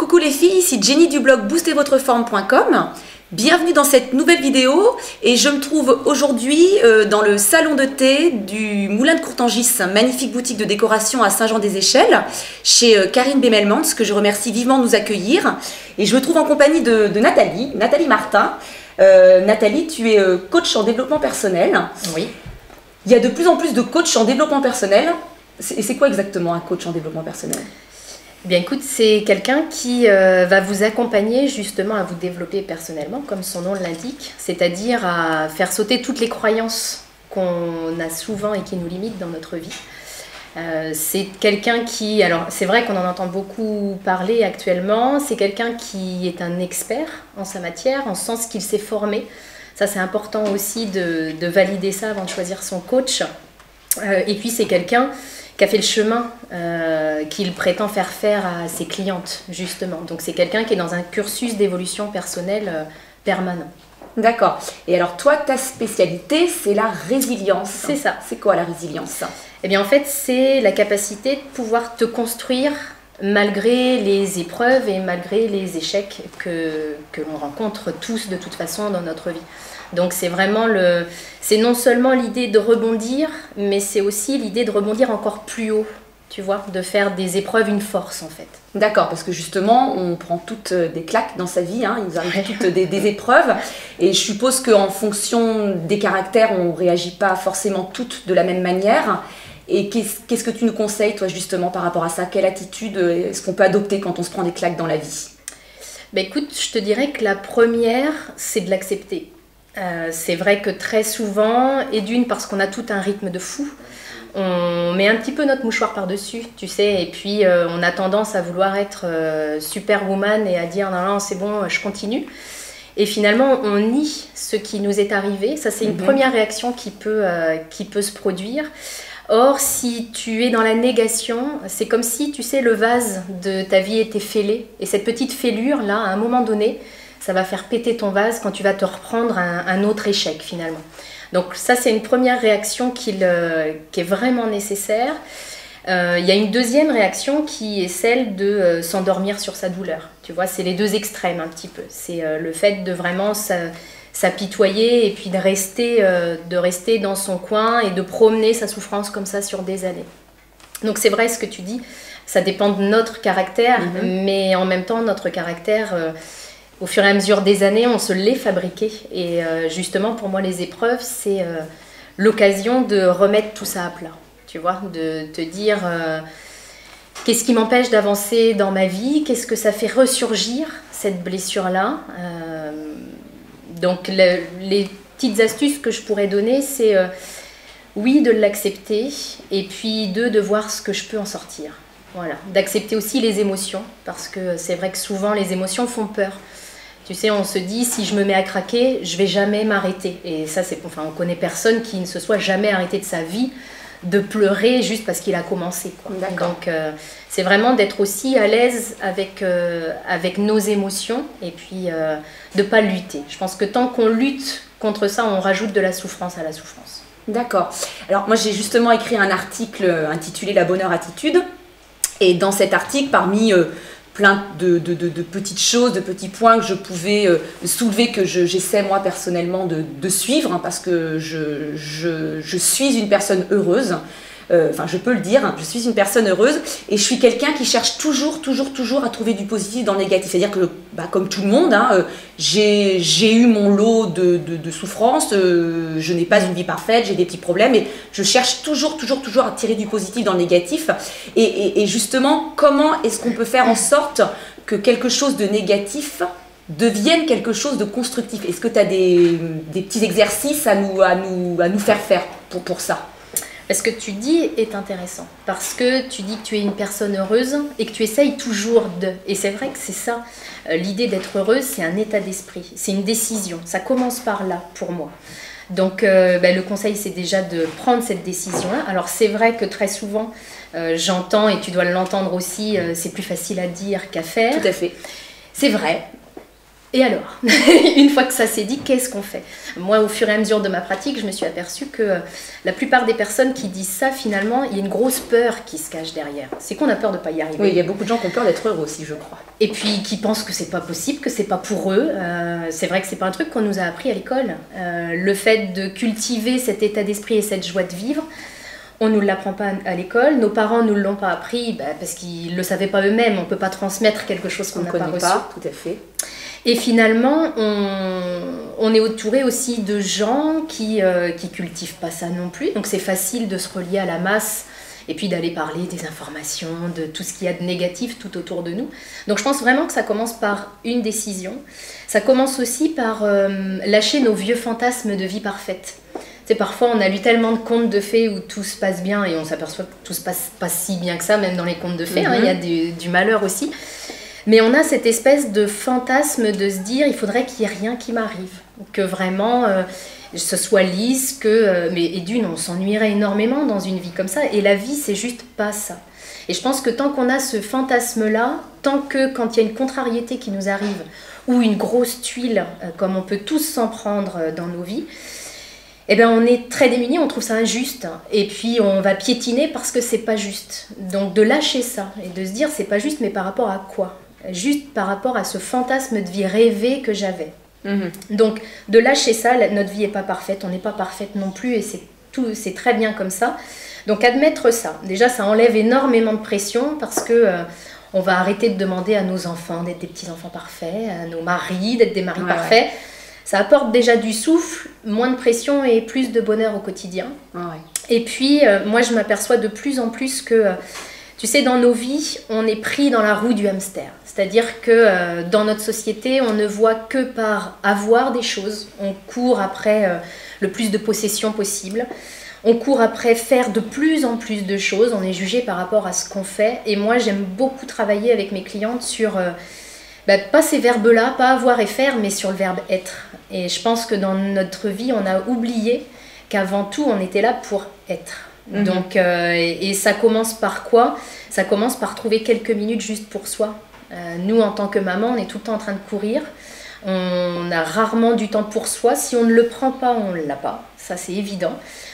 Coucou les filles, ici Jenny du blog boostervotreforme.com. Bienvenue dans cette nouvelle vidéo et je me trouve aujourd'hui dans le salon de thé du Moulin de Courtangis, magnifique boutique de décoration à Saint-Jean-des-Échelles, chez Karine Bemelmans, que je remercie vivement de nous accueillir. Et je me trouve en compagnie de Nathalie Martin. Nathalie, tu es coach en développement personnel. Oui. Il y a de plus en plus de coachs en développement personnel. Et c'est quoi exactement un coach en développement personnel ? Bien écoute, c'est quelqu'un qui va vous accompagner justement à vous développer personnellement, comme son nom l'indique, c'est-à-dire à faire sauter toutes les croyances qu'on a souvent et qui nous limitent dans notre vie. C'est quelqu'un qui, alors c'est vrai qu'on en entend beaucoup parler actuellement, c'est quelqu'un qui est un expert en sa matière, en sens qu'il s'est formé. Ça c'est important aussi de valider ça avant de choisir son coach. Et puis c'est quelqu'un qui a fait le chemin qu'il prétend faire à ses clientes, justement. Donc c'est quelqu'un qui est dans un cursus d'évolution personnelle permanent. D'accord. Et alors toi, ta spécialité, c'est la résilience. C'est ça. C'est quoi la résilience ? Eh bien en fait, c'est la capacité de pouvoir te construire malgré les épreuves et malgré les échecs que l'on rencontre tous de toute façon dans notre vie. Donc c'est vraiment c'est non seulement l'idée de rebondir, mais c'est aussi l'idée de rebondir encore plus haut, tu vois, de faire des épreuves une force en fait. D'accord, parce que justement, on prend toutes des claques dans sa vie, hein, il nous arrive toutes des épreuves, et je suppose qu'en fonction des caractères, on ne réagit pas forcément toutes de la même manière. Et qu'est-ce que tu nous conseilles, toi, justement, par rapport à ça ? Quelle attitude est-ce qu'on peut adopter quand on se prend des claques dans la vie ? Ben écoute, je te dirais que la première, c'est de l'accepter. C'est vrai que très souvent, et d'une parce qu'on a tout un rythme de fou, on met un petit peu notre mouchoir par-dessus, tu sais, et puis on a tendance à vouloir être superwoman et à dire non, c'est bon, je continue. Et finalement, on nie ce qui nous est arrivé. Ça, c'est une première réaction qui peut se produire. Or, si tu es dans la négation, c'est comme si, tu sais, le vase de ta vie était fêlé. Et cette petite fêlure-là, à un moment donné, ça va faire péter ton vase quand tu vas te reprendre un autre échec, finalement. Donc ça, c'est une première réaction qui est vraiment nécessaire. Il y a une deuxième réaction qui est celle de s'endormir sur sa douleur. Tu vois, c'est les deux extrêmes un petit peu. C'est le fait de vraiment s'apitoyer et puis de rester dans son coin et de promener sa souffrance comme ça sur des années. Donc c'est vrai ce que tu dis, ça dépend de notre caractère, mais en même temps notre caractère, au fur et à mesure des années, on se l'est fabriqué. Et justement pour moi les épreuves, c'est l'occasion de remettre tout ça à plat, tu vois, de te dire qu'est-ce qui m'empêche d'avancer dans ma vie, qu'est-ce que ça fait ressurgir cette blessure-là. Donc les petites astuces que je pourrais donner, c'est oui, de l'accepter et puis de voir ce que je peux en sortir. Voilà, d'accepter aussi les émotions parce que c'est vrai que souvent les émotions font peur. Tu sais, on se dit si je me mets à craquer, je vais jamais m'arrêter. Et ça, on connaît personne qui ne se soit jamais arrêté de sa vie de pleurer juste parce qu'il a commencé, quoi. Donc c'est vraiment d'être aussi à l'aise avec nos émotions et puis de ne pas lutter. Je pense que tant qu'on lutte contre ça, on rajoute de la souffrance à la souffrance. D'accord. Alors moi j'ai justement écrit un article intitulé La bonne attitude. Et dans cet article, parmi plein de petites choses, de petits points que je pouvais soulever, que j'essaie moi personnellement de suivre, hein, parce que je suis une personne heureuse. Enfin, je peux le dire, je suis une personne heureuse et je suis quelqu'un qui cherche toujours à trouver du positif dans le négatif. C'est-à-dire que, comme tout le monde, hein, j'ai eu mon lot de souffrances, je n'ai pas une vie parfaite, j'ai des petits problèmes et je cherche toujours à tirer du positif dans le négatif. Et justement, comment est-ce qu'on peut faire en sorte que quelque chose de négatif devienne quelque chose de constructif? Est-ce que tu as des petits exercices à nous faire pour ça? Ce que tu dis est intéressant parce que tu dis que tu es une personne heureuse et que tu essayes toujours de. Et c'est vrai que c'est ça, l'idée d'être heureuse, c'est un état d'esprit, c'est une décision. Ça commence par là pour moi. Donc le conseil, c'est déjà de prendre cette décision-là. Alors c'est vrai que très souvent, j'entends, et tu dois l'entendre aussi, c'est plus facile à dire qu'à faire. Tout à fait. C'est vrai. Et alors, une fois que ça s'est dit, qu'est-ce qu'on fait? Moi, au fur et à mesure de ma pratique, je me suis aperçue que la plupart des personnes qui disent ça, finalement, il y a une grosse peur qui se cache derrière. C'est qu'on a peur de ne pas y arriver. Oui, il y a beaucoup de gens qui ont peur d'être heureux aussi, je crois. Et puis qui pensent que c'est pas possible, que c'est pas pour eux. C'est vrai que c'est pas un truc qu'on nous a appris à l'école. Le fait de cultiver cet état d'esprit et cette joie de vivre, on ne nous l'apprend pas à l'école. Nos parents ne nous l'ont pas appris parce qu'ils ne le savaient pas eux-mêmes. On ne peut pas transmettre quelque chose qu'on n'a pas reçu. Tout à fait. Et finalement, on est entouré aussi de gens qui cultivent pas ça non plus. Donc c'est facile de se relier à la masse et puis d'aller parler des informations, de tout ce qu'il y a de négatif tout autour de nous. Donc je pense vraiment que ça commence par une décision. Ça commence aussi par lâcher nos vieux fantasmes de vie parfaite. Tu sais, parfois on a lu tellement de contes de fées où tout se passe bien et on s'aperçoit que tout se passe pas si bien que ça, même dans les contes de fées, il y a du malheur aussi. Mais on a cette espèce de fantasme de se dire il faudrait qu'il n'y ait rien qui m'arrive, que vraiment ce soit lisse, et d'une on s'ennuierait énormément dans une vie comme ça, et la vie c'est juste pas ça. Et je pense que tant qu'on a ce fantasme-là, tant que quand il y a une contrariété qui nous arrive, ou une grosse tuile, comme on peut tous s'en prendre dans nos vies, eh bien, on est très démunis, on trouve ça injuste, et puis on va piétiner parce que c'est pas juste. Donc de lâcher ça, et de se dire c'est pas juste, mais par rapport à quoi? Juste par rapport à ce fantasme de vie rêvé que j'avais. Donc de lâcher ça, notre vie n'est pas parfaite, on n'est pas parfaite non plus, et c'est très bien comme ça. Donc admettre ça, déjà ça enlève énormément de pression parce que on va arrêter de demander à nos enfants d'être des petits-enfants parfaits, à nos maris d'être des maris parfaits. Ça apporte déjà du souffle, moins de pression et plus de bonheur au quotidien. Et puis moi je m'aperçois de plus en plus que tu sais, dans nos vies, on est pris dans la roue du hamster. C'est-à-dire que dans notre société, on ne voit que par avoir des choses. On court après le plus de possessions possible. On court après faire de plus en plus de choses. On est jugé par rapport à ce qu'on fait. Et moi, j'aime beaucoup travailler avec mes clientes sur, pas ces verbes-là, pas avoir et faire, mais sur le verbe être. Et je pense que dans notre vie, on a oublié qu'avant tout, on était là pour être. Donc, et ça commence par quoi? Ça commence par trouver quelques minutes juste pour soi. Nous, en tant que maman, on est tout le temps en train de courir. On a rarement du temps pour soi. Si on ne le prend pas, on ne l'a pas. Ça, c'est évident.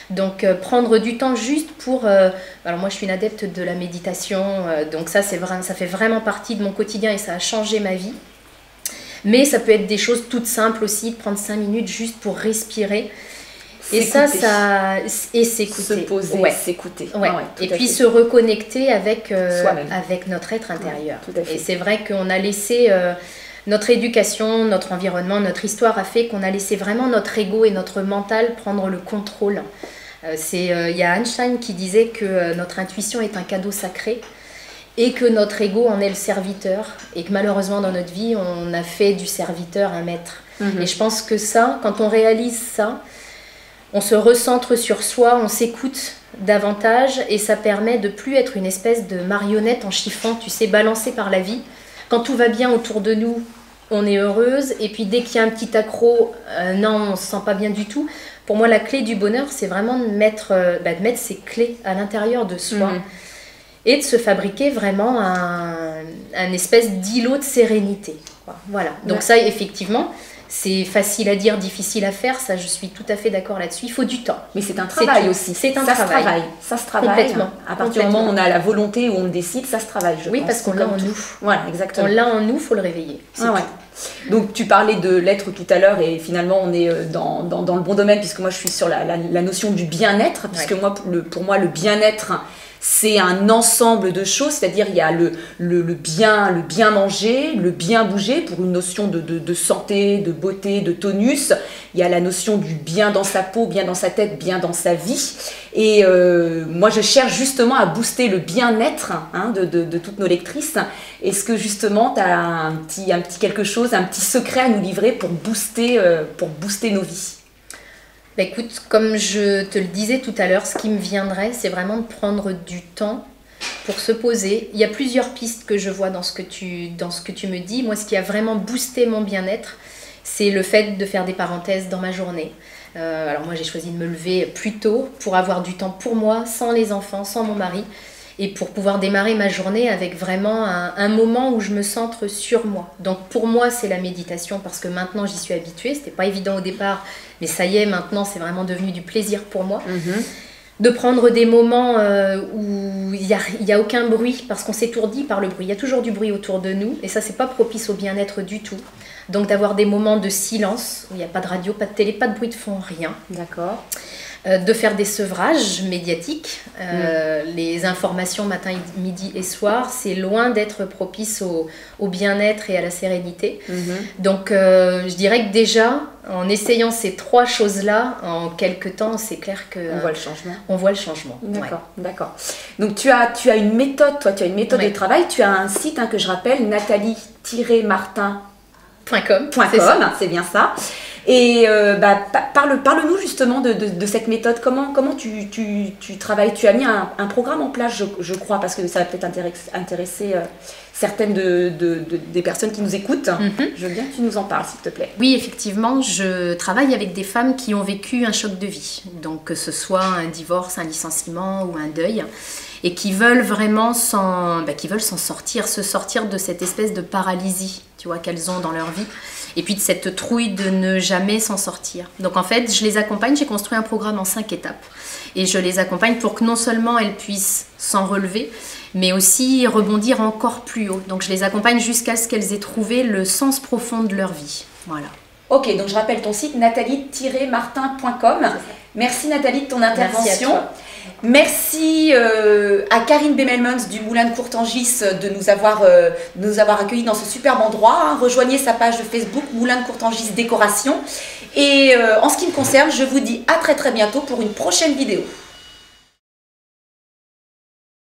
Donc, prendre du temps juste pour... alors, moi, je suis une adepte de la méditation. Donc, ça fait vraiment partie de mon quotidien et ça a changé ma vie. Mais ça peut être des choses toutes simples aussi, de prendre 5 minutes juste pour respirer. Et s'écouter. Et s'écouter. Se poser, s'écouter. Et puis se reconnecter avec notre être intérieur. Et c'est vrai qu'on a laissé notre éducation, notre environnement, notre histoire a fait qu'on a laissé vraiment notre ego et notre mental prendre le contrôle. Il y a Einstein qui disait que notre intuition est un cadeau sacré et que notre ego en est le serviteur. Et que malheureusement dans notre vie, on a fait du serviteur un maître. Et je pense que ça, quand on réalise ça, on se recentre sur soi, on s'écoute davantage et ça permet de plus être une espèce de marionnette en chiffon, tu sais, balancée par la vie. Quand tout va bien autour de nous, on est heureuse et puis dès qu'il y a un petit accroc, non, on ne se sent pas bien du tout. Pour moi, la clé du bonheur, c'est vraiment de mettre ces clés à l'intérieur de soi et de se fabriquer vraiment un espèce d'îlot de sérénité. Voilà, donc ça, effectivement... C'est facile à dire, difficile à faire, ça je suis tout à fait d'accord là-dessus. Il faut du temps. Mais c'est un travail aussi. C'est un travail. Ça se travaille. Complètement. À partir du moment où on a la volonté, où on le décide, ça se travaille, je pense. Parce qu'on l'a en nous. Voilà, exactement. On l'a en nous, il faut le réveiller. Donc tu parlais de l'être tout à l'heure et finalement on est dans le bon domaine puisque moi je suis sur la notion du bien-être, puisque pour moi le bien-être c'est un ensemble de choses, c'est-à-dire il y a le bien manger, le bien bouger pour une notion de santé, de beauté, de tonus. Il y a la notion du bien dans sa peau, bien dans sa tête, bien dans sa vie. Et moi je cherche justement à booster le bien-être de toutes nos lectrices. Est-ce que justement tu as un petit quelque chose, un petit secret à nous livrer pour booster nos vies? Écoute, comme je te le disais tout à l'heure, ce qui me viendrait, c'est vraiment de prendre du temps pour se poser. Il y a plusieurs pistes que je vois dans ce que tu me dis. Moi, ce qui a vraiment boosté mon bien-être, c'est le fait de faire des parenthèses dans ma journée. Alors moi, j'ai choisi de me lever plus tôt pour avoir du temps pour moi, sans les enfants, sans mon mari. et pour pouvoir démarrer ma journée avec vraiment un moment où je me centre sur moi. Donc pour moi, c'est la méditation parce que maintenant j'y suis habituée. C'était pas évident au départ, mais ça y est, maintenant c'est vraiment devenu du plaisir pour moi. De prendre des moments où il y a aucun bruit parce qu'on s'étourdit par le bruit. Il y a toujours du bruit autour de nous et ça, c'est pas propice au bien-être du tout. Donc d'avoir des moments de silence où il n'y a pas de radio, pas de télé, pas de bruit de fond, rien. D'accord. De faire des sevrages médiatiques. Les informations matin, midi et soir, c'est loin d'être propice au bien-être et à la sérénité. Donc je dirais que déjà, en essayant ces 3 choses-là, en quelques temps, c'est clair que... on voit le changement. On voit le changement. D'accord, d'accord. Donc tu as une méthode, toi, tu as une méthode de travail. Tu as un site que je rappelle, nathalie-martin.com, c'est bien ça. Et parle-nous justement de cette méthode. Comment tu travailles? Tu as mis un programme en place, je crois, parce que ça va peut-être intéresser certaines des personnes qui nous écoutent. Je veux bien que tu nous en parles, s'il te plaît. Oui, effectivement, je travaille avec des femmes qui ont vécu un choc de vie. Donc que ce soit un divorce, un licenciement ou un deuil. Et qui veulent vraiment s'en sortir, se sortir de cette espèce de paralysie, tu vois, qu'elles ont dans leur vie. Et puis de cette trouille de ne jamais s'en sortir. Donc en fait, je les accompagne, j'ai construit un programme en 5 étapes. Et je les accompagne pour que non seulement elles puissent s'en relever, mais aussi rebondir encore plus haut. Donc je les accompagne jusqu'à ce qu'elles aient trouvé le sens profond de leur vie. Voilà. Ok, donc je rappelle ton site, nathalie-martin.com. Merci Nathalie de ton intervention. Merci à Karine Bemelmans du Moulin de Courtangis de nous avoir accueillis dans ce superbe endroit. Rejoignez sa page de Facebook, Moulin de Courtangis Décoration. Et en ce qui me concerne, je vous dis à très très bientôt pour une prochaine vidéo.